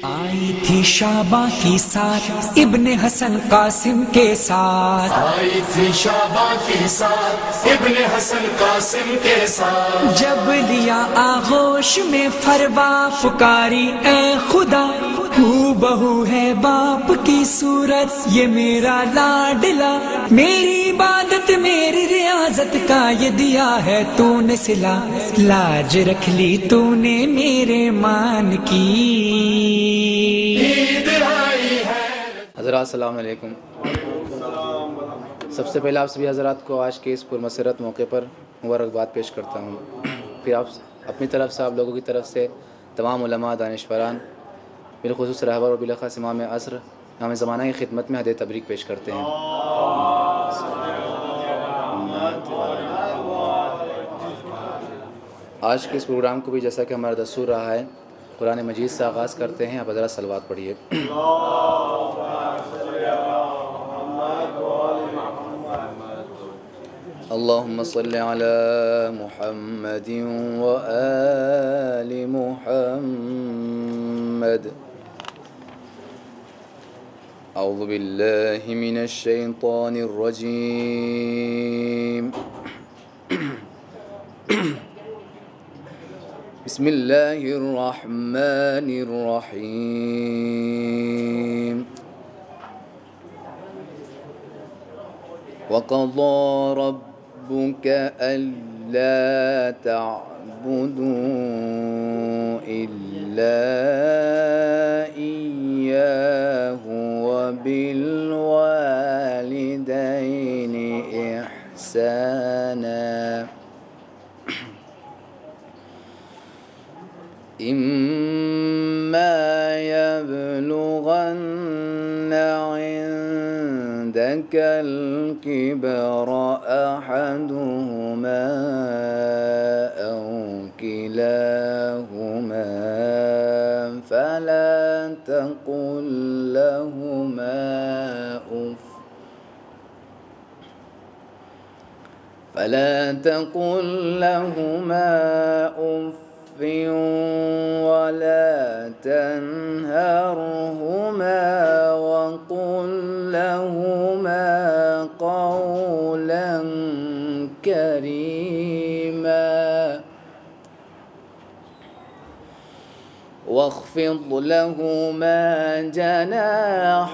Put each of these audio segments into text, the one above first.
आई थी शाबा की साथ इब्ने हसन कासिम के साथ, आई थी शाबा के साथ इब्ने हसन कासिम के साथ। जब लिया आगोश में फरवा पुकारी ए खुदा, हू बहू है बाप की सूरत ये मेरा लाडला, मेरी इबादत मेरी रियाजत का ये दिया है तूने सिला, लाज रख ली तूने मेरे मान की। हज़रात अस्सलाम वालेकुम। सबसे पहले आप सभी हज़रात को आज के इस पुरमसरत मौके पर मुबारकबाद पेश करता हूँ। फिर आप अपनी तरफ से आप लोगों की तरफ से तमाम उलमा दानिशवरान बिलखुसूस रहबर और बिलख़ास इमाम असर इमाम ज़माना की खिदमत में हदीय तबरीक पेश करते हैं। आज के इस प्रोग्राम को भी जैसा कि हमारा दस्तूर रहा है कुरान मजीद से आगाज़ करते हैं। आप हज़रात सलवात पढ़िए। अल्लाहुम्मा सल्लि अला मुहम्मदिन व आलि मुहम्मद। अऊज़ु बिल्लाहि मिनश शैतानिर रजीम। बिस्मिल्लाहिर्रहमानिर्रहीम। वक़ज़ा रब्बुक अल्ला तअबुदू इल्ला इय्याहु व बिल वालिदैनि इहसाना। इम्मा यबलुगन्न इंदकल किबरा अहदुहुमा औ किलाहुमा फला तक़ुल लहुमा उफ़ वला तन्हरहुमा वक़ुल लहुमा क़ौलन करीमा वख़्फ़िद लहुमा जनाह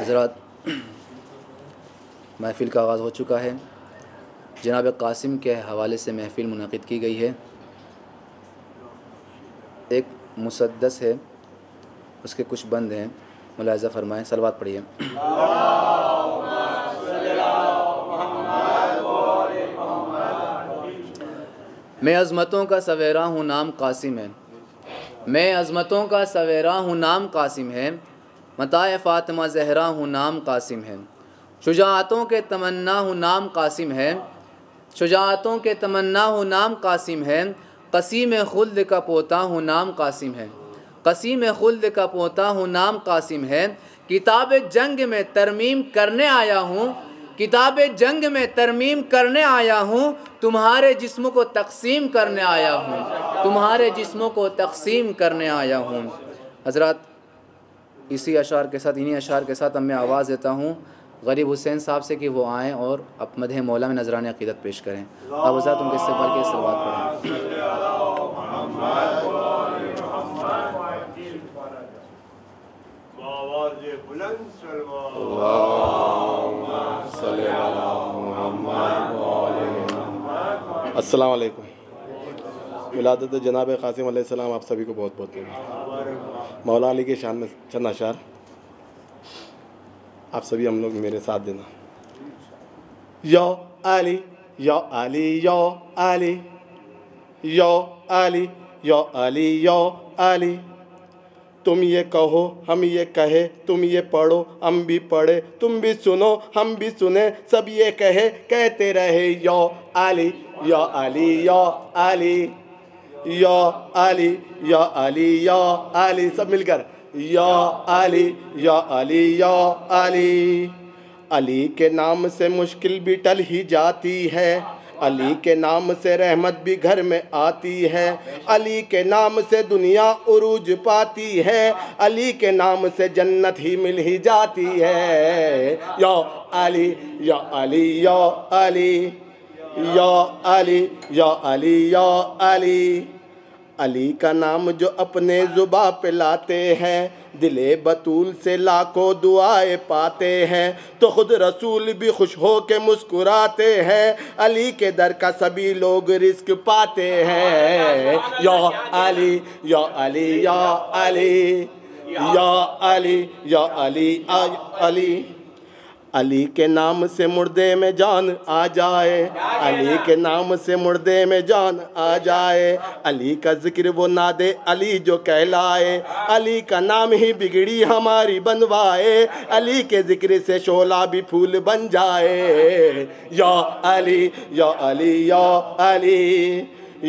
हज़रात, महफ़िल का आगाज़ हो चुका है। जनाब कासिम के हवाले से महफ़िल मुनक़िद की गई है। एक मुसद्दस है, उसके कुछ बंद हैं, मुलाहिज़ा फ़रमाएँ। सलवात पढ़िए। मैं अज़मतों का सवेरा हूँ, नाम कासिम है। मैं अज़मतों का सवेरा हूँ, नाम कासिम है। मताए फ़ातिमा ज़हरा हूँ, नाम कासिम है। शुजाअतों के तमन्ना हूँ, नाम कासिम है। शुजाअतों के तमन्ना हूँ, नाम कासिम है। क़सीम खुल्द का पोता हूँ, नाम कासिम है। क़सीम खुल्द का पोता हूँ, नाम कासिम है। किताब जंग में तरमीम करने आया हूँ, किताब जंग में तरमीम करने आया हूँ। तुम्हारे जिस्म को तक़सीम करने आया हूँ, तुम्हारे जिस्मों को तक़सीम करने आया हूँ। हज़रात, इसी अशार के साथ, इन्हीं अशार के साथ अब मैं आवाज़ देता हूँ गरीब हुसैन साहब से कि वो आएँ और अब मदह मौला में नजरान अक़ीदत पेश करें। अब हज़रात उनके इस्तेमाल के सलवात पढ़ें। अस्सलाम वालेकुम। विलादत जनाब कासिम अलैहिस्सलाम आप सभी को बहुत बहुत मौला अली के शान में चंद अशार आप सभी हम लोग मेरे साथ देना। या अली या अली या अली या अली या अली या अली। तुम ये कहो हम ये कहे, तुम ये पढ़ो हम भी पढ़े, तुम भी सुनो हम भी सुने, सब ये कहे कहते रहे या अली या अली या अली या अली या अली या अली। सब मिलकर या अली या अली या अली। अली के नाम से मुश्किल भी टल ही जाती है, अली के नाम से रहमत भी घर में आती है, अली के नाम से दुनिया उरूज पाती है, अली के नाम से जन्नत ही मिल ही जाती है। या अली या अली या अली या अली या अली या अली। अली का नाम जो अपने ज़ुबां पे लाते हैं, दिले बतूल से लाखों दुआएं पाते हैं, तो खुद रसूल भी खुश हो के मुस्कुराते हैं। अली के दर का सभी लोग रिस्क पाते हैं। या अली या अली या अली या अली या अली अली। अली के नाम से मुर्दे में जान आ जाए, अली के नाम से मुर्दे में जान आ जाए, अली का जिक्र वो नादे अली जो कहलाए, अली का नाम ही बिगड़ी हमारी बनवाए, अली के जिक्र से शोला भी फूल बन जाए। या अली या अली या अली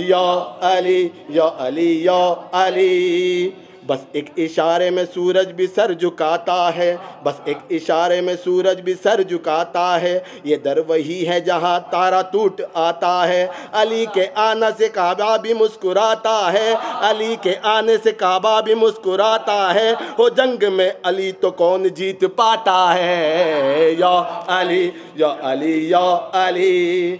या अली या अली या अली। बस एक इशारे में सूरज भी सर झुकाता है, बस एक इशारे में सूरज भी सर झुकाता है, ये दर वही है जहाँ तारा टूट आता है। अली के आने से काबा भी मुस्कुराता है, अली के आने से काबा भी मुस्कुराता है, हो जंग में अली तो कौन जीत पाता है। या अली या अली या अली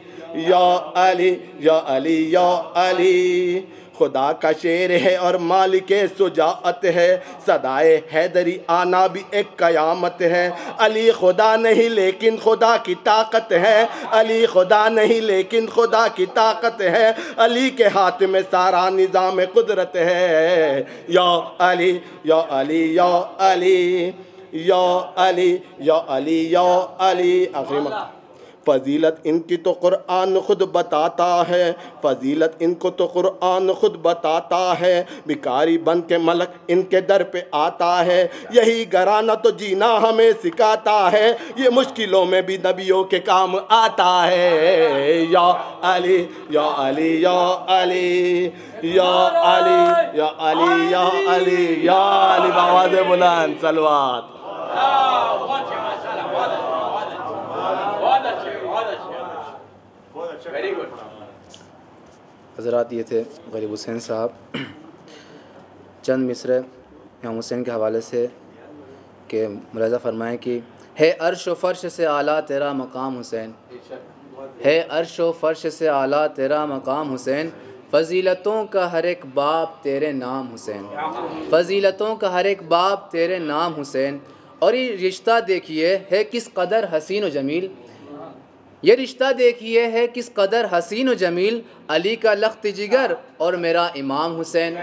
या अली या अली या अली। खुदा का शेर है और मालिक सुजाअत है, सदाए हैदरी आना भी एक कयामत है। अली खुदा नहीं लेकिन खुदा की ताकत है, अली खुदा नहीं लेकिन खुदा की ताकत है, अली के हाथ में सारा निज़ाम कुदरत है। या अली या अली या अली या अली या अली या अली। आखिरी फ़जीलत इनकी तो कुरान खुद बताता है, फ़जीलत इनको तो कुरान खुद बताता है। भिखारी बन के मलक इनके दर पे आता है, यही घराना तो जीना हमें सिखाता है। ये मुश्किलों में भी नबियों के काम आता है। या अली या अली या अली या अली या अली या अली या अली बावाज़ बुलंद सलवात। हज़रात, ये थे गरीब हुसैन साहब। चंद मिसरे इमाम हुसैन के हवाले से कि मुलाज़ा फरमाएँ कि है अर्श व फ़र्श से आला तेरा मकाम हुसैन, है अर्श व फ़र्श से आला तेरा मकाम हुसैन, फ़जीलतों का हर एक बाप तेरे नाम हुसैन, फ़जीलतों का हर एक बाप तेरे नाम हुसैन। और ये रिश्ता देखिए है किस कदर हसीन व जमील, ये रिश्ता देखिए है किस कदर हसीन व जमील। अली का लख्त जिगर और मेरा इमाम हुसैन,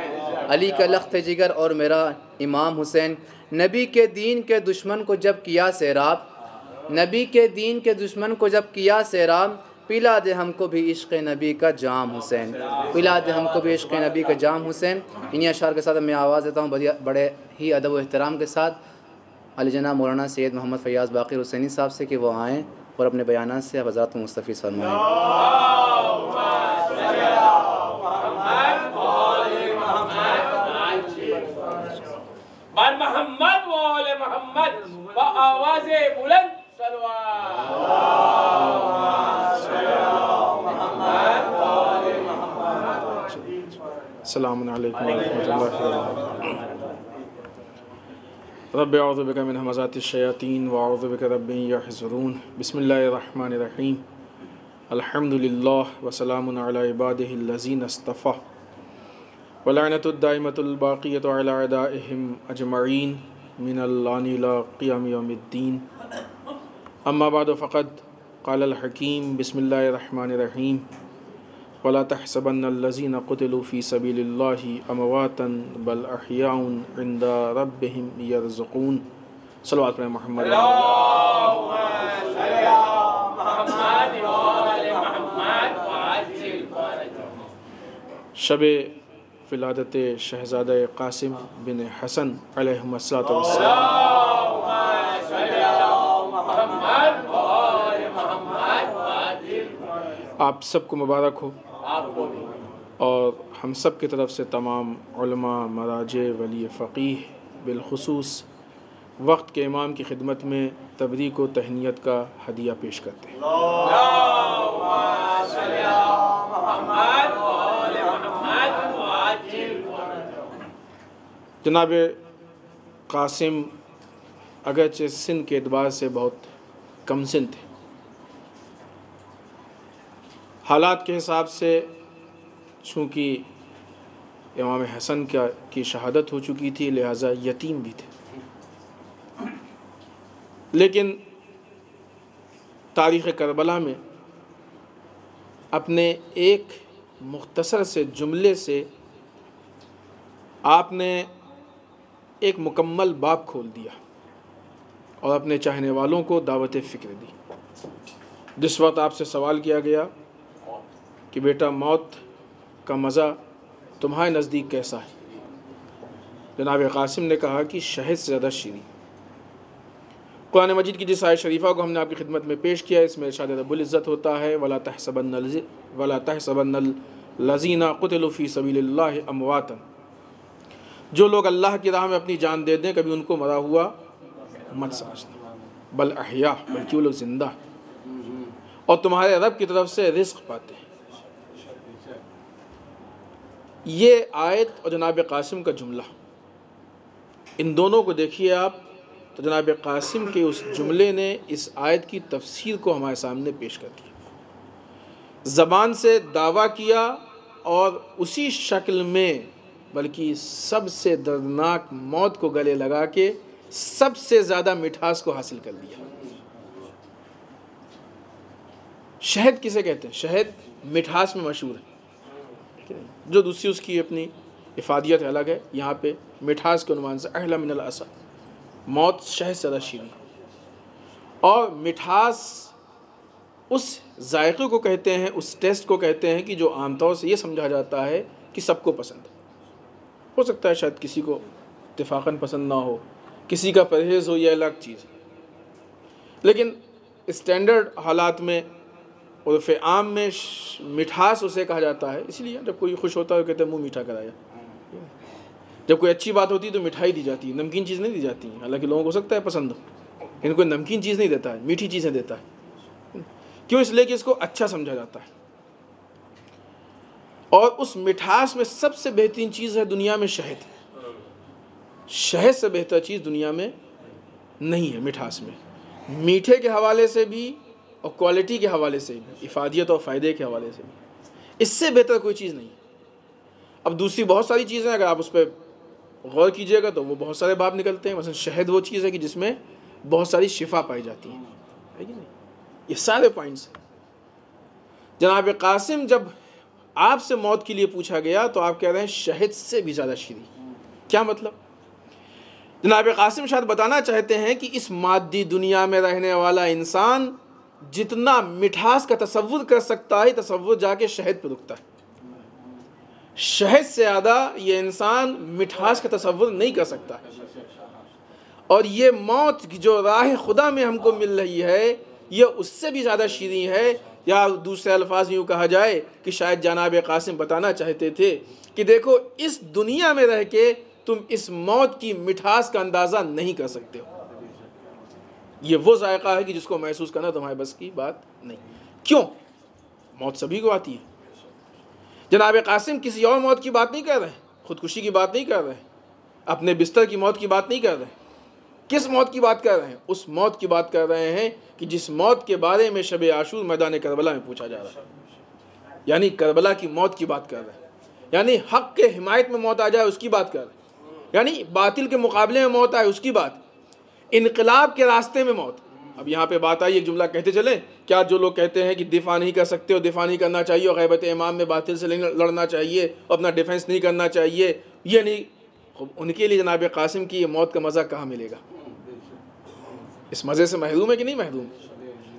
अली का लख्त जिगर और मेरा इमाम हुसैन। नबी के दीन के दुश्मन को जब किया सैराब, नबी के दीन के दुश्मन को जब किया सैराब, पिला दे हमको भी इश्क़ नबी का जाम हुसैन, पिला दे हमको भी इश्क़ नबी का जाम हुसैन। इन्हीं अशार के साथ मैं आवाज़ देता हूँ बड़े ही अदब व एहतराम के साथ अली जनाब मौलाना सैयद मोहम्मद फ़याज़ बाक़िर हुसैनी साहब से कि वो आएँ और अपने बयानात से हज़रात को मुस्तफ़ीज़ फरमाएँ। मोहम्मद वाले मोहम्मद व आवाज़े बुलंद अस्सलामु अलैकुम व रहमतुल्लाहि व बरकातुहू। रब्बि अऊज़ु बिका मिन हमाज़ातिश शयातीन व अऊज़ु बिका रब्बि यहज़ुरून। बिस्मिल्लाहिर रहमानिर रहीम। अल्हम्दुलिल्लाह व सलामुन अला इबादिहिल्लज़ीना इस्तफ़ा व लअनतुद दाइमतुल बाक़ियतु अला अदाइहिम अजमईन मिनल लानि इला क़ियाम यौमिद्दीन। अम्मा बअद फ़क़द क़ालल हकीम बिस्मिल्लाहिर रहमानिर रहीम। वला तहसबन्नल्लज़ीना क़ुतिलू फ़ी सबीलिल्लाहि अमवातन बल अहयाउन इंदा रब्बिहिम यरज़ुक़ून। सल्लल्लाहु अलैहि मुहम्मद। शबे फ़िलादत शहज़ादा क़ासिम बिन हसन अलैहिस्सलातु वस्सलाम आप सबको मुबारक हो और हम सब की तरफ से तमाम उलमा, मराजे, वली फ़क़ीह, बिलख़ुसूस वक्त के इमाम की खिदमत में तबरीक व तहनीत का हदिया पेश करते हैं। जनाब क़ासिम अगरचे सिन के एतबार से बहुत कम सिन थे, हालात के हिसाब से चूँकि इमाम हसन की शहादत हो चुकी थी लिहाजा यतीम भी थे, लेकिन तारीख़ करबला में अपने एक मुख्तसर से जुमले से आपने एक मुकम्मल बाब खोल दिया और अपने चाहने वालों को दावत फ़िक्र दी। जिस वक्त आपसे सवाल किया गया कि बेटा मौत का मज़ा तुम्हारे नज़दीक कैसा है, जनाब क़ासिम ने कहा कि शहद से ज़्यादा शीरीं। कुरान मजीद की जिस आयत शरीफ़ा को हमने आपकी खिदमत में पेश किया, इसमें इरशाद रब्बुल इज़्ज़त होता है वला तहसबन्नल्लज़ीना क़ुतिलू फ़ी सबीलिल्लाहि अमवातन। जो लोग अल्लाह की राह में अपनी जान दे दें कभी उनको मरा हुआ मत समझना, बल अहया, बल्कि वो लोग ज़िंदा और तुम्हारे रब की तरफ से रिज़्क़ पाते हैं। ये आयत और जनाब क़ासिम का जुमला, इन दोनों को देखिए आप तो जनाब क़ासिम के उस जुमले ने इस आयत की तफसीर को हमारे सामने पेश कर दिया। ज़बान से दावा किया और उसी शक्ल में बल्कि सबसे दर्दनाक मौत को गले लगा के सबसे ज़्यादा मिठास को हासिल कर लिया। शहद किसे कहते हैं? शहद मिठास में मशहूर है, जो दूसरी उसकी अपनी इफ़ादियत अलग है। यहाँ पे मिठास के उन्वान से अहला मिनल असद, मौत शहद से ज़्यादा शीरीं। और मिठास उस जायक़े को कहते हैं, उस टेस्ट को कहते हैं कि जो आमतौर से ये समझा जाता है कि सबको पसंद हो सकता है, शायद किसी को इत्तेफाकन पसंद ना हो, किसी का परहेज़ हो, ये अलग चीज़, लेकिन स्टैंडर्ड हालात में उर्फ़ आम में मिठास उसे कहा जाता है। इसलिए जब कोई खुश होता है तो कहते हैं मुँह मीठा कराया। जब कोई अच्छी बात होती है तो मिठाई दी जाती है, नमकीन चीज़ नहीं दी जाती हैं। हालांकि लोगों को हो सकता है पसंद हो, लेकिन कोई नमकीन चीज़ नहीं देता है, मीठी चीज़ें देता है। क्यों? इसलिए कि इसको अच्छा समझा जाता है। और उस मिठास में सबसे बेहतरीन चीज़ है दुनिया में शहद। शहद से बेहतर चीज़ दुनिया में नहीं है मिठास में, मीठे के हवाले से भी और क्वालिटी के हवाले से भी, इफ़ादियत और फ़ायदे के हवाले से भी, इससे बेहतर कोई चीज़ नहीं। अब दूसरी बहुत सारी चीज़ें अगर आप उस पर गौर कीजिएगा तो वो बहुत सारे बाब निकलते हैं। मसलन शहद वो चीज़ है कि जिसमें बहुत सारी शिफा पाई जाती है कि नहीं? ये सारे पॉइंट्स। जनाब कासिम, जब आपसे मौत के लिए पूछा गया तो आप कह रहे हैं शहद से भी ज़्यादा शीरी। क्या मतलब? जनाब कासिम शायद बताना चाहते हैं कि इस मादी दुनिया में रहने वाला इंसान जितना मिठास का तसव्वुर कर सकता है, तसव्वुर जाके शहद पर रुकता है। शहद से ज़्यादा ये इंसान मिठास का तसव्वुर नहीं कर सकता। और ये मौत जो राह खुदा में हमको मिल रही है, ये उससे भी ज़्यादा शीरीं है। या दूसरे अल्फाज यूँ कहा जाए कि शायद जनाब कासिम बताना चाहते थे कि देखो, इस दुनिया में रह के तुम इस मौत की मिठास का अंदाज़ा नहीं कर सकते हो। ये वो जायका है कि जिसको महसूस करना तुम्हारे बस की बात नहीं। क्यों? मौत सभी को आती है। जनाब कासिम किसी और मौत की बात नहीं कर रहे, ख़ुदकुशी की बात नहीं कर रहे, अपने बिस्तर की मौत की बात नहीं कर रहे। किस मौत की बात कर रहे हैं? उस मौत की बात कर रहे हैं कि जिस मौत के बारे में शब आशूर मैदान करबला में पूछा जा रहा है, यानी करबला की मौत की बात कर रहे हैं। यानी हक़ के हिमायत में मौत आ जाए उसकी बात कर रहे हैं, यानी बातिल के मुकाबले में मौत आए उसकी बात, इनकलाब के रास्ते में मौत। अब यहाँ पे बात आई, एक जुमला कहते चले, क्या जो लोग कहते हैं कि दिफा नहीं कर सकते और दिफा नहीं करना चाहिए और ग़ैबत इमाम में बातिल से लड़ना चाहिए और अपना डिफेंस नहीं करना चाहिए, ये नहीं, उनके लिए जनाब कासिम की ये मौत का मज़ा कहाँ मिलेगा? इस मज़े से महरूम है कि नहीं महरूम?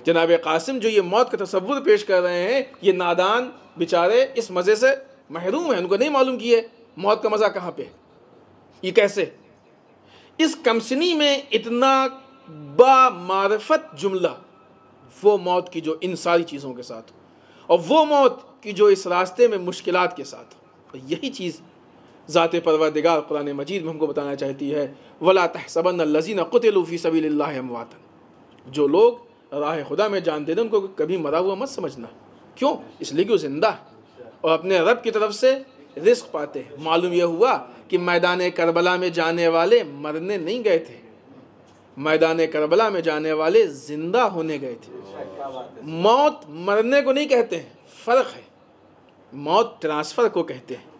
जनाब कासिम जो ये मौत का तसव्वुर पेश कर रहे हैं, ये नादान बेचारे इस मज़े से महरूम हैं। उनको नहीं मालूम कि ये मौत का मज़ा कहाँ पे है। ये कैसे? इस कमसनी में इतना बामारफत जुमला, वो मौत की जो इन सारी चीज़ों के साथ, और वो मौत की जो इस रास्ते में मुश्किलात के साथ। तो यही चीज़ ज़ात परवरदिगार कुरान मजीद में हमको बताना चाहती है, वला तहसबन्न लज़ीना क़ुतिलू फ़ी सबीलिल्लाहि अमवातन। जो लोग राह खुदा में जान दे दें उनको कभी मरा हुआ मत समझना। क्यों? इसलिए कि वो ज़िंदा है और अपने रब की तरफ से रिस्क पाते हैं। मालूम यह हुआ कि मैदान करबला में जाने वाले मरने नहीं गए थे, मैदान करबला में जाने वाले ज़िंदा होने गए थे। मौत मरने को नहीं कहते हैं, फ़र्क है। मौत ट्रांसफ़र को कहते हैं।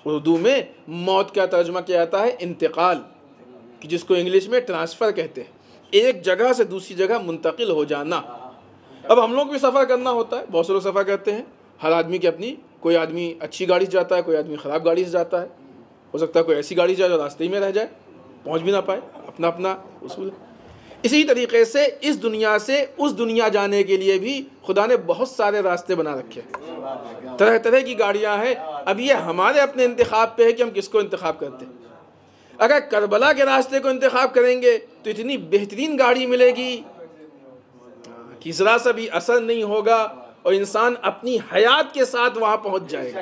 उर्दू में मौत का तर्जुमा किया जाता है इंतकाल, कि जिसको इंग्लिश में ट्रांसफ़र कहते हैं, एक जगह से दूसरी जगह मुंतकिल हो जाना। अब हम लोग भी सफ़र करना होता है, बहुत से लोग सफ़र करते हैं, हर आदमी की अपनी, कोई आदमी अच्छी गाड़ी से जाता है, कोई आदमी ख़राब गाड़ी से जाता है, हो सकता है कोई ऐसी गाड़ी जाए जो रास्ते ही में रह जाए, पहुंच भी ना पाए, अपना अपना उसूल है। इसी तरीके से इस दुनिया से उस दुनिया जाने के लिए भी खुदा ने बहुत सारे रास्ते बना रखे हैं, तरह तरह की गाड़ियां हैं। अब ये हमारे अपने इंतखाब पे है कि हम किसको इंतखाब करते हैं। अगर करबला के रास्ते को इंतखाब करेंगे तो इतनी बेहतरीन गाड़ी मिलेगी कि ज़रा सा भी असर नहीं होगा और इंसान अपनी हयात के साथ वहाँ पहुँच जाएगा।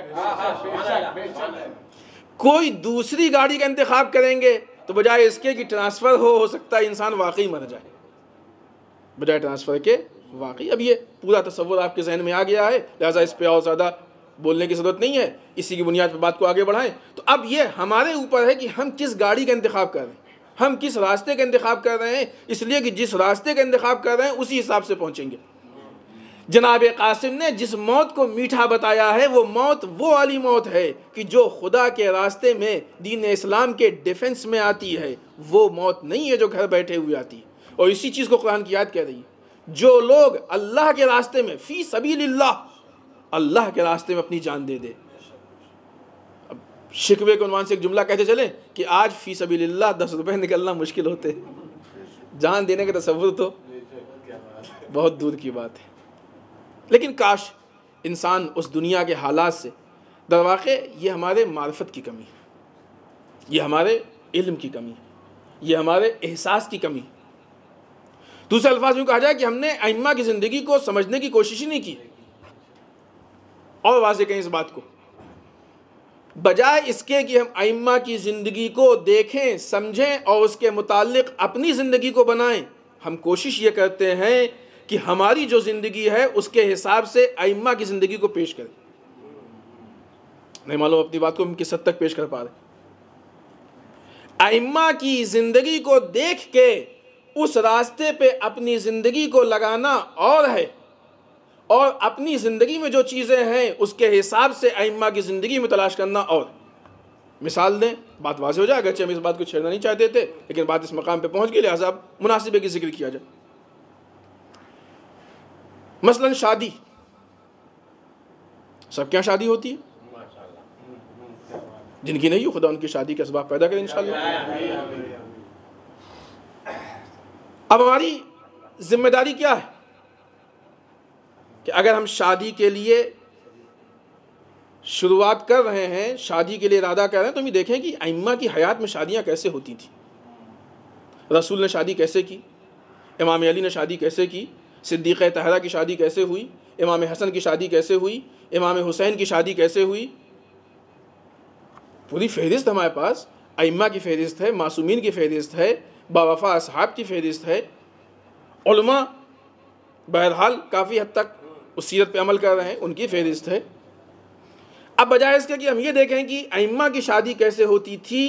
कोई दूसरी गाड़ी का इंतखाब करेंगे तो बजाय इसके कि ट्रांसफ़र हो सकता है इंसान वाकई मर जाए, बजाय ट्रांसफ़र के वाकई। अब ये पूरा तसव्वुर आपके जहन में आ गया है, लिहाजा इस पर और ज़्यादा बोलने की ज़रूरत नहीं है, इसी की बुनियाद पर बात को आगे बढ़ाएं। तो अब ये हमारे ऊपर है कि हम किस गाड़ी का इंतखाब कर रहे हैं, हम किस रास्ते का इंतखाब कर रहे हैं, इसलिए कि जिस रास्ते का इंतखाब कर रहे हैं उसी हिसाब से पहुँचेंगे। जनाब कासिम ने जिस मौत को मीठा बताया है, वो मौत वो वाली मौत है कि जो खुदा के रास्ते में दीन इस्लाम के डिफेंस में आती है। वो मौत नहीं है जो घर बैठे हुए आती है। और इसी चीज़ को कुरान की आयत कह रही है, जो लोग अल्लाह के रास्ते में फ़ी सबीलिल्लाह, अल्लाह के रास्ते में अपनी जान दे दे। अब शिकवे के उन्वान से एक जुमला कहते चले कि आज फ़ी सबीलिल्लाह 10 रुपये निकलना मुश्किल होते, जान देने का तसव्वुर तो बहुत दूर की बात है। लेकिन काश इंसान उस दुनिया के हालात से, दरवाक़े ये हमारे मारिफत की कमी है, ये हमारे इल्म की कमी है, ये हमारे एहसास की कमी। दूसरे अल्फाज में कहा जाए कि हमने अइम्मा की ज़िंदगी को समझने की कोशिश ही नहीं की। और वाज़ेह कहें इस बात को, बजाय इसके कि हम अइम्मा की ज़िंदगी को देखें, समझें और उसके मुताल्लिक़ अपनी ज़िंदगी को बनाएं, हम कोशिश ये करते हैं कि हमारी जो ज़िंदगी है उसके हिसाब से अइम्मा की ज़िंदगी को पेश करें। नहीं मालूम अपनी बात को हम किस हद तक पेश कर पा रहे। अइम्मा की ज़िंदगी को देख के उस रास्ते पे अपनी ज़िंदगी को लगाना और है, और अपनी ज़िंदगी में जो चीज़ें हैं उसके हिसाब से अइम्मा की ज़िंदगी में तलाश करना और। मिसाल दें, बात वाज़ेह हो जाए, अगरचे हम इस बात को छेड़ना नहीं चाहते थे, लेकिन बात इस मकाम पे पहुंच गई, लिहाजा मुनासिब है कि जिक्र किया जाए। मसलन शादी, सब क्या शादी होती है? जिनकी नहीं हो खुदा उनकी शादी के असबाब पैदा करें इंशाअल्लाह। अब हमारी जिम्मेदारी क्या है कि अगर हम शादी के लिए शुरुआत कर रहे हैं, शादी के लिए इरादा कर रहे हैं, तो हम देखें कि अइम्मा की हयात में शादियां कैसे होती थी। रसूल ने शादी कैसे की, इमाम अली ने शादी कैसे की, सिद्दीक़ तहरा की शादी कैसे हुई, इमाम हसन की शादी कैसे हुई, इमाम हुसैन की शादी कैसे हुई। पूरी फहरिस्त हमारे पास, अइम्मा की फहरिस्त है, मासूमीन की फहरिस्त है, बावफा असहाब की फहरिस्त है। उलमा बहरहाल काफ़ी हद तक उस सीरत पे अमल कर रहे हैं, उनकी फहरिस्त है। अब बजाय इसके कि हम ये देखें कि अइम्मा की शादी कैसे होती थी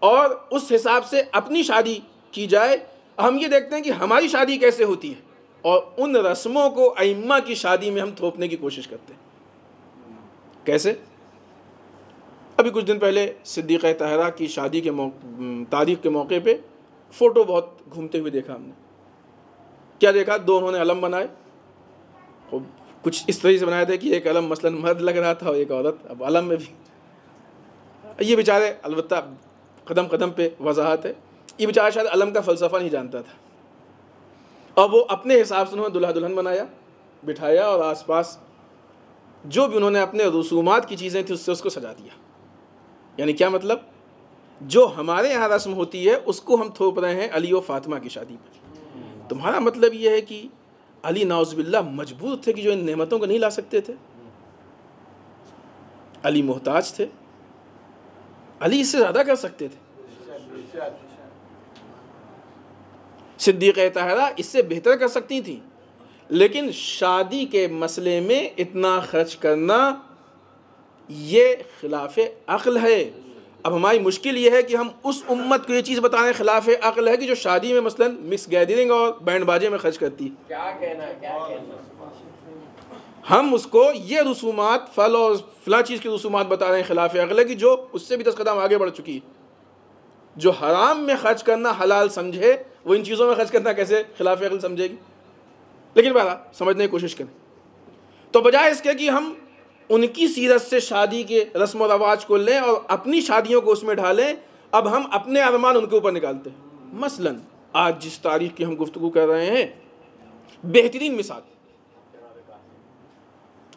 और उस हिसाब से अपनी शादी की जाए, हम ये देखते हैं कि हमारी शादी कैसे होती है और उन रस्मों को अइम्मा की शादी में हम थोपने की कोशिश करते हैं। कैसे? अभी कुछ दिन पहले सिद्दीक़ तहरा की शादी के तारीख़ के मौके पे फ़ोटो बहुत घूमते हुए देखा हमने। क्या देखा? दो उन्होंने अलम बनाए, कुछ इस तरह से बनाए थे कि एक अलम मसलन मर्द लग रहा था और एक औरत। अब अलम में भी ये बेचारे, अलबत्ता कदम कदम पे वजाहत है, ये बेचारा शायद अलम का फ़लसफ़ा नहीं जानता था, और वो अपने हिसाब से उन्होंने दुल्हा दुल्हन बनाया, बिठाया और आसपास जो भी उन्होंने अपने रसूमात की चीज़ें थी उससे उसको सजा दिया। यानी क्या मतलब? जो हमारे यहाँ रस्म होती है उसको हम थोप रहे हैं अली और फातिमा की शादी पर। तुम्हारा मतलब ये है कि अली नाउज़ुबिल्लाह मजबूर थे कि जो इन नेमतों को नहीं ला सकते थे। अली मोहताज थे, अली इससे ज़्यादा कर सकते थे। सिद्दीक़ तहरा इससे बेहतर कर सकती थी, लेकिन शादी के मसले में इतना खर्च करना ये खिलाफ अक़ल है। अब हमारी मुश्किल ये है कि हम उस उम्मत को ये चीज़ बता रहे खिलाफ अक़ल है कि जो शादी में मसलन मिक्स गैदरिंग और बैंड बाजे में खर्च करती है। क्या कहना हम उसको ये रसूमात, फल और फला चीज़ की रसूमात बता रहे हैं खिलाफ अक़ल है कि जो उससे भी 10 कदम आगे बढ़ चुकी है। जो हराम में खर्च करना हलाल समझे वो इन चीज़ों में खर्च करना कैसे खिलाफ अक़ल समझेगी? लेकिन बहरहाल समझने की कोशिश करें। तो बजाय इसके कि हम उनकी सीरत से शादी के रस्म व रवाज को लें और अपनी शादियों को उसमें ढालें, अब हम अपने अरमान उनके ऊपर निकालते हैं। मसलन आज जिस तारीख की हम गुफ्तगू कर रहे हैं, बेहतरीन मिसाल,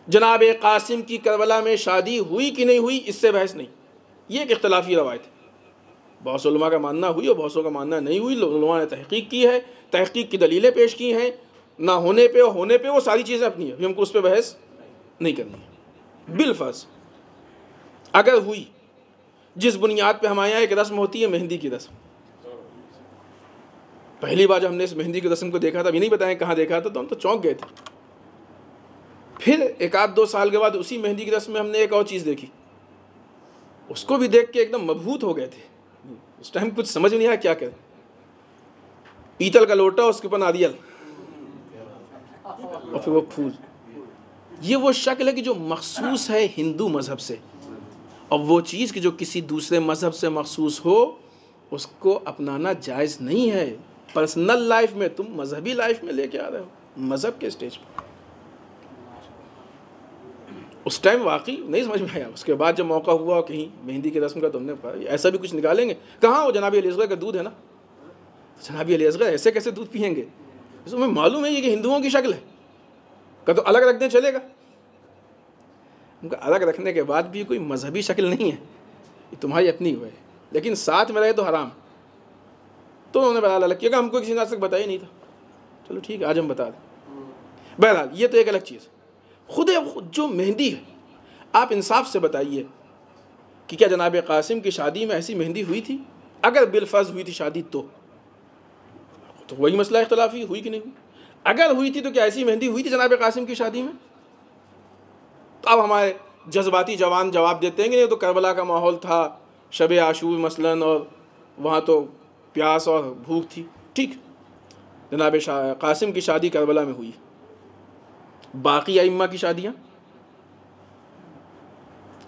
जनाब कासिम की करबला में शादी हुई कि नहीं हुई इससे बहस नहीं, ये एक इख्तलाफी रवायत है। बहुत से उलमा का मानना हुई और बहुत सौ का मानना नहीं हुई। उलमा ने तहकीक की है, तहकीक की दलीलें पेश की हैं, ना होने पे और होने पे वो सारी चीज़ें अपनी हैं, हमको उस पर बहस नहीं करनी है। बिलफर्ज अगर हुई, जिस बुनियाद पे हमारे यहाँ एक रस्म होती है मेहंदी की रस्म, पहली बार जब हमने इस मेहंदी की रस्म को देखा था, ये नहीं बताएं कहाँ देखा था, तो हम तो चौंक गए थे। फिर एक आध 2 साल के बाद उसी मेहंदी की रस्म में हमने एक और चीज़ देखी, उसको भी देख के एकदम मबहूत हो गए थे। उस टाइम कुछ समझ नहीं आया क्या करें। पीतल का लोटा, उसके ऊपर नारियल और फिर वो फूल। ये वो शक्ल है कि जो मखसूस है हिंदू मज़हब से, और वो चीज़ कि जो किसी दूसरे मज़हब से मखसूस हो उसको अपनाना जायज़ नहीं है। पर्सनल लाइफ में तुम मजहबी लाइफ में लेके आ रहे हो, मज़हब के स्टेज पर। उस टाइम वाकई नहीं समझ में आया। उसके बाद जब मौका हुआ कहीं मेहंदी की रस्म का, तो हमने कहा ऐसा भी कुछ निकालेंगे। कहाँ वो जनाब अली असग़र का दूध है ना, जनाब अली असग़र ऐसे कैसे दूध पियेंगे? इसमें मालूम है ये कि हिंदुओं की शक्ल है, तो अलग रख दें चलेगा? उनका अलग रखने के बाद भी कोई मजहबी शक्ल नहीं है, ये तुम्हारी अपनी हुआ है, लेकिन साथ में रहे तो हराम। तो उन्होंने बहरहाल अलग किया, हमको किसी ने आज तक बताया नहीं था। चलो ठीक है, आज हम बता दें। बहरहाल ये तो एक अलग चीज़। खुद जो मेहंदी है, आप इंसाफ से बताइए कि क्या जनाब कासिम की शादी में ऐसी मेहंदी हुई थी? अगर बिलफर्ज हुई थी शादी तो वही मसला इख्तलाफी हुई कि नहीं हुई। अगर हुई थी तो क्या ऐसी मेहंदी हुई थी जनाब कासिम की शादी में? तो अब हमारे जज्बाती जवान जवाब देते हैं कि नहीं, तो करबला का माहौल था, शब आशूर मसलन, और वहाँ तो प्यास और भूख थी। ठीक, जनाब कासिम की शादी करबला में हुई। बाकी अइम्मा की शादियाँ,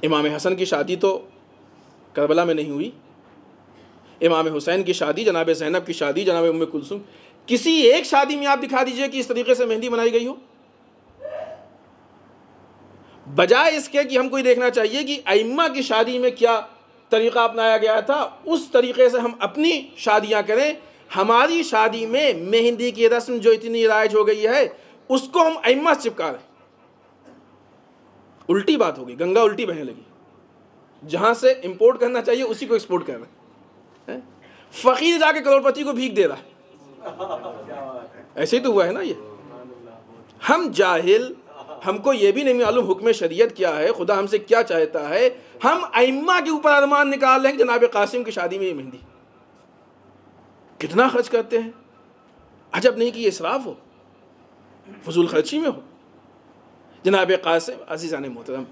इमाम हसन की शादी तो करबला में नहीं हुई, इमाम हुसैन की शादी, जनाब ज़ैनब की शादी, जनाब उम्मे कुलसूम, किसी एक शादी में आप दिखा दीजिए कि इस तरीके से मेहंदी बनाई गई हो। बजाय इसके कि हमको ये देखना चाहिए कि अइम्मा की शादी में क्या तरीक़ा अपनाया गया था, उस तरीक़े से हम अपनी शादियाँ करें। हमारी शादी में मेहंदी की रस्म जो इतनी राइज हो गई है, उसको हम अइम्मा से चिपका रहे। उल्टी बात हो गई, गंगा उल्टी बहने लगी। जहाँ से इंपोर्ट करना चाहिए उसी को एक्सपोर्ट कर रहे हैं। फ़कीर जाके करोड़पति को भीख दे रहा है। ऐसे ही तो हुआ है ना ये। हम जाहिल, हमको ये भी नहीं मालूम हुक्म शरीयत क्या है, खुदा हमसे क्या चाहता है। हम अइम्मा के ऊपर अरमान निकाल रहे हैं कि जनाब कासिम की शादी में ये मेहंदी। कितना खर्च करते हैं, अजब नहीं कि ये इसराफ हो, फजूल खर्ची में हो। जनाब कासिम अज़ीज़ान मोहतरम,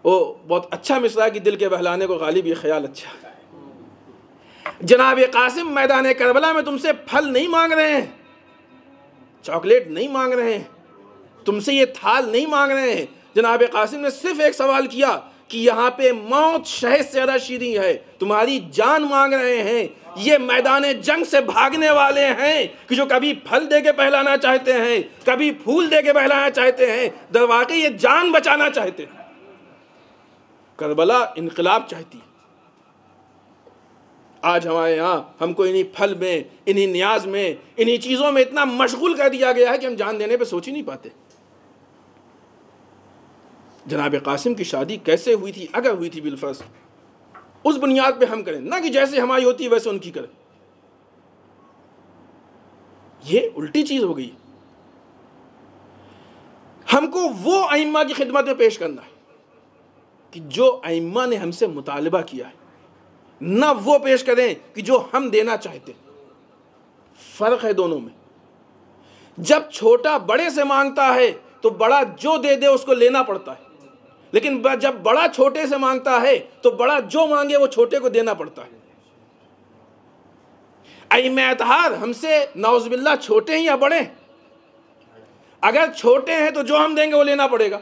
वो बहुत अच्छा मिसरा कि दिल के बहलाने को गालिब ये ख्याल अच्छा। जनाब कासिम मैदान करबला में तुमसे फल नहीं मांग रहे हैं, चॉकलेट नहीं मांग रहे हैं, तुमसे ये थाल नहीं मांग रहे हैं। जनाब कासिम ने सिर्फ एक सवाल किया कि यहाँ पे मौत शहद से ज़्यादा शीरीं है, तुम्हारी जान मांग रहे हैं। ये मैदान जंग से भागने वाले हैं कि जो कभी फल दे के पहलाना चाहते हैं, कभी फूल दे के पहलाना चाहते हैं, दरवाक़े ये जान बचाना चाहते हैं। करबला इनकलाब चाहती है। आज हमारे यहाँ हमको इन्हीं फल में, इन्हीं न्याज में, इन्हीं चीज़ों में इतना मशगूल कर दिया गया है कि हम जान देने पे सोच ही नहीं पाते। जनाब कासिम की शादी कैसे हुई थी, अगर हुई थी बिलफर्ज, उस बुनियाद पे हम करें, ना कि जैसे हमारी होती है वैसे उनकी करें। ये उल्टी चीज़ हो गई। हमको वो अइम्मा की खिदमत में पेश करना है कि जो अइम्मा ने हमसे मुतालबा किया है, ना वो पेश करें कि जो हम देना चाहते। फ़र्क है दोनों में। जब छोटा बड़े से मांगता है तो बड़ा जो दे दे उसको लेना पड़ता है, लेकिन जब बड़ा छोटे से मांगता है तो बड़ा जो मांगे वो छोटे को देना पड़ता है। अइम्मा अतहार हमसे नाउज़ुबिल्लाह छोटे हैं या बड़े? अगर छोटे हैं तो जो हम देंगे वो लेना पड़ेगा।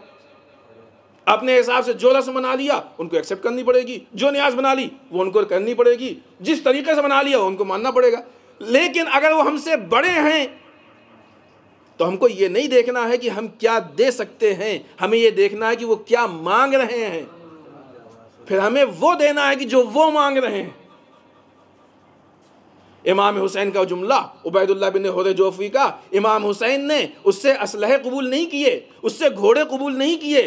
अपने हिसाब से जो रस्म बना लिया उनको एक्सेप्ट करनी पड़ेगी, जो न्याज बना ली वो उनको करनी पड़ेगी, जिस तरीके से बना लिया उनको मानना पड़ेगा। लेकिन अगर वो हमसे बड़े हैं तो हमको ये नहीं देखना है कि हम क्या दे सकते हैं, हमें ये देखना है कि वो क्या मांग रहे हैं, फिर हमें वो देना है कि जो वो मांग रहे हैं। इमाम हुसैन का जुमला उबैदुल्लाह बिन हुरैर जोफी का, इमाम हुसैन ने उससे असलहे कबूल नहीं किए, उससे घोड़े कबूल नहीं किए,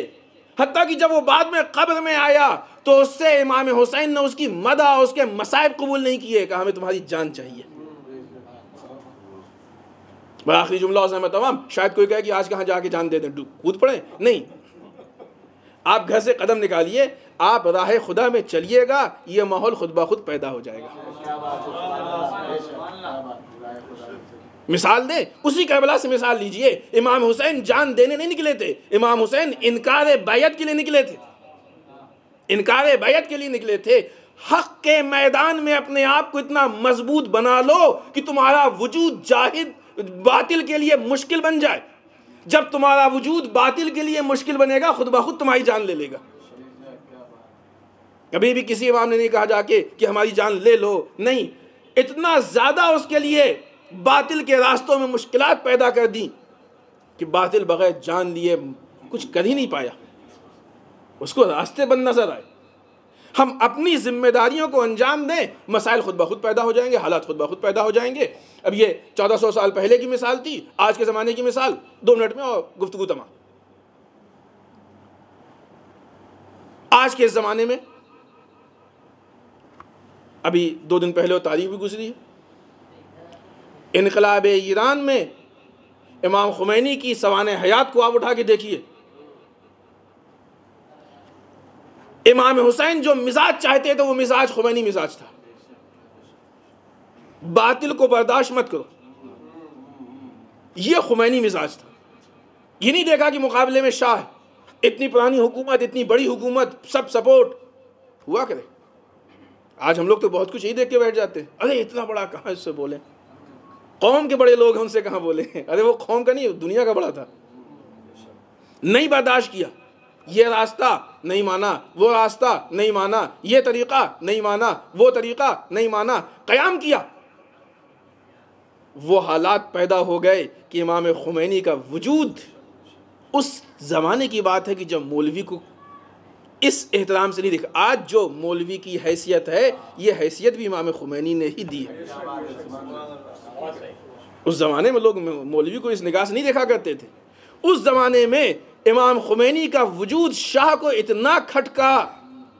हत्ता कि जब वो बाद में कब्र में आया तो उससे इमाम हुसैन ने उसकी मदा, उसके मसाइब कबूल नहीं किए, कहा हमें तुम्हारी जान चाहिए। आखिरी जुमला उसमें तमाम, शायद कोई कहे कि आज कहाँ जाके जान दे दें, कूद पड़े। नहीं, आप घर से कदम निकालिए, आप राह खुदा में चलिएगा, ये माहौल खुद ब खुद पैदा हो जाएगा। मिसाल दे, उसी करबला से मिसाल लीजिए। इमाम हुसैन जान देने नहीं निकले थे, इमाम हुसैन इनकार बैयत के लिए निकले थे, इनकार बैयत के लिए निकले थे। हक के मैदान में अपने आप को इतना मजबूत बना लो कि तुम्हारा वजूद जाहिद बातिल के लिए मुश्किल बन जाए। जब तुम्हारा वजूद बातिल के लिए मुश्किल बनेगा, खुद ब खुद तुम्हारी जान ले लेगा। कभी भी किसी इमाम ने नहीं कहा जाके कि हमारी जान ले लो, नहीं, इतना ज़्यादा उसके लिए बातिल के रास्तों में मुश्किलात पैदा कर दी कि बातिल बगैर जान लिए कुछ कर ही नहीं पाया, उसको रास्ते बंद नजर आए। हम अपनी जिम्मेदारियों को अंजाम दें, मसाइल खुद ब खुद पैदा हो जाएंगे, हालात खुद ब खुद पैदा हो जाएंगे। अब ये 1400 साल पहले की मिसाल थी, आज के ज़माने की मिसाल 2 मिनट में और गुफ्तगू तमाम। आज के ज़माने में अभी 2 दिन पहले वो तारीख भी गुजरी है, इनकलाब ईरान में इमाम खुमैनी की सवाने हयात को आप उठा के देखिए। इमाम हुसैन जो मिजाज चाहते थे वो मिजाज खुमैनी मिजाज था, बातिल को बर्दाश्त मत करो, ये खुमैनी मिजाज था। ये नहीं देखा कि मुकाबले में शाह, इतनी पुरानी हुकूमत, इतनी बड़ी हुकूमत, सब सपोर्ट हुआ करे। आज हम लोग तो बहुत कुछ ही देख के बैठ जाते हैं, अरे इतना बड़ा कहाँ इससे बोले, कौम के बड़े लोग हैं उनसे कहाँ बोले, अरे वो कौम का नहीं दुनिया का बड़ा था। नहीं बर्दाश्त किया, ये रास्ता नहीं माना, वो रास्ता नहीं माना, ये तरीक़ा नहीं माना, वो तरीक़ा नहीं माना, क़याम किया। वो हालात पैदा हो गए कि इमाम खुमैनी का वजूद, उस ज़माने की बात है कि जब मौलवी को इस एहतराम से नहीं देखा। आज जो मौलवी की हैसियत है, ये हैसियत भी इमाम खुमैनी ने ही दी है। उस ज़माने में लोग मौलवी को इस निगाह से नहीं देखा करते थे। उस ज़माने में इमाम खुमैनी का वजूद शाह को इतना खटका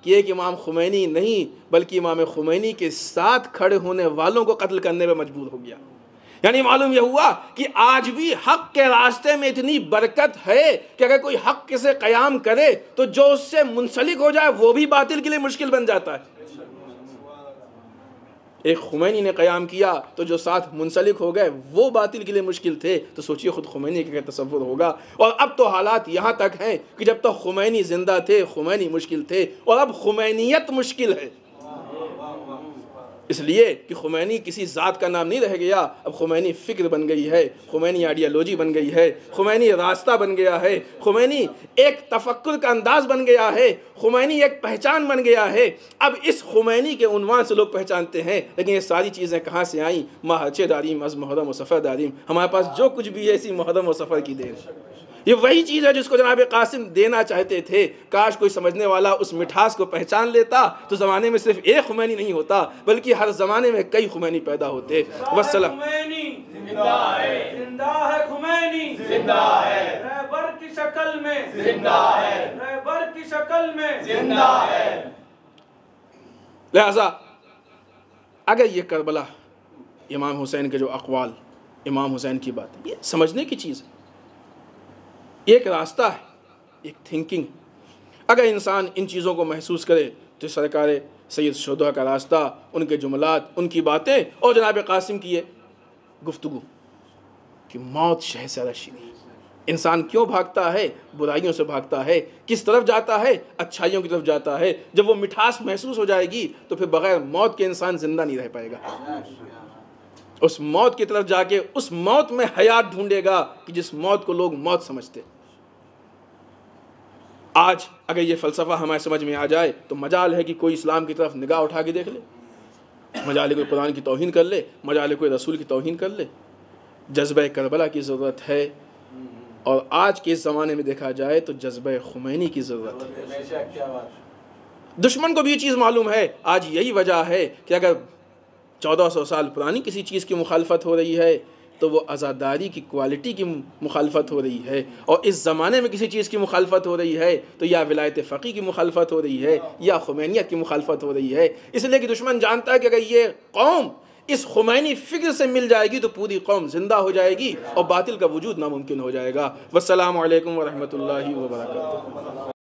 कि एक इमाम खुमैनी नहीं बल्कि इमाम खुमैनी के साथ खड़े होने वालों को कत्ल करने में मजबूर हो गया। यानी मालूम यह हुआ कि आज भी हक के रास्ते में इतनी बरकत है कि अगर कोई हक से क़याम करे तो जो उससे मुंसलिक हो जाए वो भी बातिल के लिए मुश्किल बन जाता है। एक खुमैनी ने क़याम किया तो जो साथ मुंसलिक हो गए वो बातिल के लिए मुश्किल थे, तो सोचिए खुद खुमैनी का तसव्वुर होगा। और अब तो हालात यहाँ तक हैं कि जब तक खुमैनी ज़िंदा थे खुमैनी मुश्किल थे, और अब खुमैनियत मुश्किल है। इसलिए कि खुमैनी किसी ज़ात का नाम नहीं रह गया, अब खुमैनी फ़िक्र बन गई है, खुमैनी आइडियोलॉजी बन गई है, खुमैनी रास्ता बन गया है, खुमैनी एक तफक्कुर का अंदाज़ बन गया है, खुमैनी एक पहचान बन गया है। अब इस खुमैनी के उन्वान से लोग पहचानते हैं, लेकिन ये सारी चीज़ें कहाँ से आईं? माहचे दारीम अज़ मुहर्रम व सफ़र दारीम। हमारे पास जो कुछ भी है इसी मुहर्रम व सफ़र की देन। ये वही चीज़ है जिसको जनाब कासिम देना चाहते थे। काश कोई समझने वाला उस मिठास को पहचान लेता तो ज़माने में सिर्फ एक खुमैनी नहीं होता बल्कि हर ज़माने में कई खुमैनी पैदा होते। वस्सलाम। खुमैनी जिंदा है, जिंदा है खुमैनी, जिंदा है रहबर की शक्ल में, जिंदा है रहबर की शक्ल में, जिंदा है। लिहाजा अगर ये करबला इमाम हुसैन के जो अक़वाल, इमाम हुसैन की बात, ये समझने की चीज़ है, एक रास्ता है, एक थिंकिंग। अगर इंसान इन चीज़ों को महसूस करे तो सरकार सैयद शुहदा का रास्ता, उनके जुमलात, उनकी बातें और जनाब कासिम की ये गुफ्तगू कि मौत शह से रशी नहीं। इंसान क्यों भागता है? बुराइयों से भागता है। किस तरफ जाता है? अच्छाइयों की तरफ जाता है। जब वो मिठास महसूस हो जाएगी तो फिर बग़ैर मौत के इंसान ज़िंदा नहीं रह पाएगा। उस मौत की तरफ जाके उस मौत में हयात ढूंढेगा कि जिस मौत को लोग मौत समझते। आज अगर ये फ़लसफ़ा हमारे समझ में आ जाए तो मजाल है कि कोई इस्लाम की तरफ निगाह उठा के देख ले, मजाल है कोई कुरान की तौहीन कर ले, मजाल है कोई रसूल की तौहीन कर ले। जज्बा करबला की ज़रूरत है, और आज के इस ज़माने में देखा जाए तो जज्बा खुमैनी की ज़रूरत है। दुश्मन को भी ये चीज़ मालूम है। आज यही वजह है कि अगर 1400 साल पुरानी किसी चीज़ की मुखालफत हो रही है तो वो आज़ादारी की क्वालिटी की मुखालफत हो रही है, और इस ज़माने में किसी चीज़ की मुखालफत हो रही है तो या विलायत फ़क़ी की मुखालफत हो रही है या खुमैनियत की मुखालफत हो रही है। इसलिए कि दुश्मन जानता है कि अगर ये कौम इस खुमैनी फ़िक्र से मिल जाएगी तो पूरी कौम ज़िंदा हो जाएगी और बातिल का वजूद नामुमकिन हो जाएगा। वस्सलामु अलैकुम व रहमतुल्लाहि व बरकातुहू।